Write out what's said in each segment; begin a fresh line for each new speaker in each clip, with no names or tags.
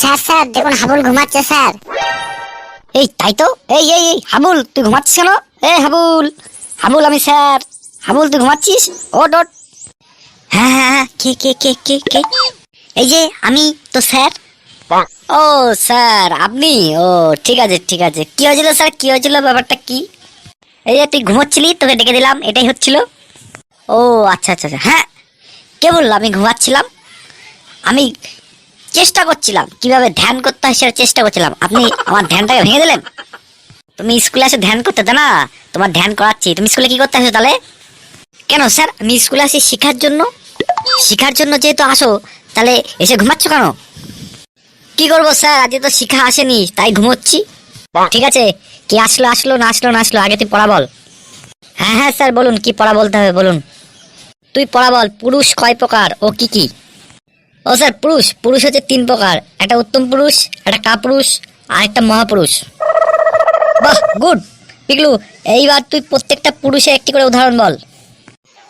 Sir sir দেখুন হাবুল ঘুমাচ্ছে sir.
এই তাই তো, এই এই এই হাবুল তুই ঘুমাচ্ছিস কেন? এই হাবুল, হাবুল আমি স্যার। হাবুল তুই ঘুমাচ্ছিস? ওঠ ওঠ। হ্যাঁ হ্যাঁ হ্যাঁ, কে কে কে কে কে? এই যে আমি তো স্যার। ও স্যার আপনি? ও ঠিক আছে ঠিক আছে, কি হয়েছিল স্যার, কি হয়েছিল, ব্যাপারটা কি? এই যে তুই ঘুমোচ্ছিলি, তোকে ডেকে দিলাম, এটাই হচ্ছিল। ও আচ্ছা আচ্ছা আচ্ছা, হ্যাঁ কে বললো আমি ঘুমাচ্ছিলাম? আমি চেষ্টা করছিলাম কিভাবে ধ্যান করতে হয় সেটা চেষ্টা করছিলাম, আপনি আমার ধ্যানটাকে ভেঙে দিলেন। তুমি স্কুলে এসে ধ্যান করতে না, তোমার ধ্যান করাচ্ছি। তুমি স্কুলে কি করতে আসো তাহলে? কেন স্যার, আমি স্কুলে আসি শেখার জন্য। শেখার জন্য যেহেতু আসো, তাহলে এসে ঘুমাচ্ছ কেন? কি করবো স্যার, আজকে তো শিখা আসেনি তাই ঘুমোচ্ছি। ঠিক আছে, কি আসলো আসলো, না আসলো না আসলো, আগে তুই পড়া বল। হ্যাঁ হ্যাঁ স্যার বলুন, কি পড়া বলতে হবে বলুন। তুই পড়া বল, পুরুষ কয় প্রকার ও কি কি? ও স্যার পুরুষ পুরুষ হচ্ছে 3 প্রকার, একটা উত্তম পুরুষ, একটা কাপুরুষ, আর একটা মহাপুরুষ। বাহ গুড পিগলু, এইবার তুই প্রত্যেকটা পুরুষের একটি করে উদাহরণ বল।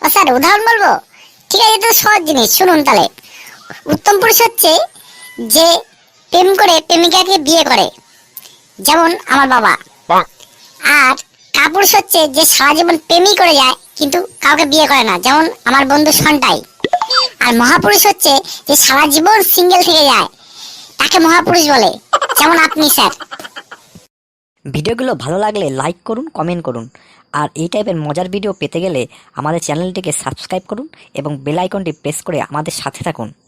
ও স্যার উদাহরণ বলবো? ঠিক আছে, তো সহজ জিনিস শুনুন তাহলে। উত্তম পুরুষ হচ্ছে যে প্রেম করে প্রেমিকাকে বিয়ে করে, যেমন আমার বাবা। আর কাপুরুষ হচ্ছে যে সারা জীবন প্রেমই করে যায় কিন্তু কাউকে বিয়ে করে না, যেমন আমার বন্ধু সন্টাই। আর মহাপুরুষ হচ্ছে যে সারা জীবন সিঙ্গেল থেকে যায়, তাকে মহাপুরুষ বলে, যেমন আপনি স্যার।
ভিডিওগুলো ভালো লাগলে লাইক করুন, কমেন্ট করুন। আর এই টাইপের মজার ভিডিও পেতে গেলে আমাদের চ্যানেলটিকে সাবস্ক্রাইব করুন এবং বেল আইকনটি প্রেস করে আমাদের সাথে থাকুন।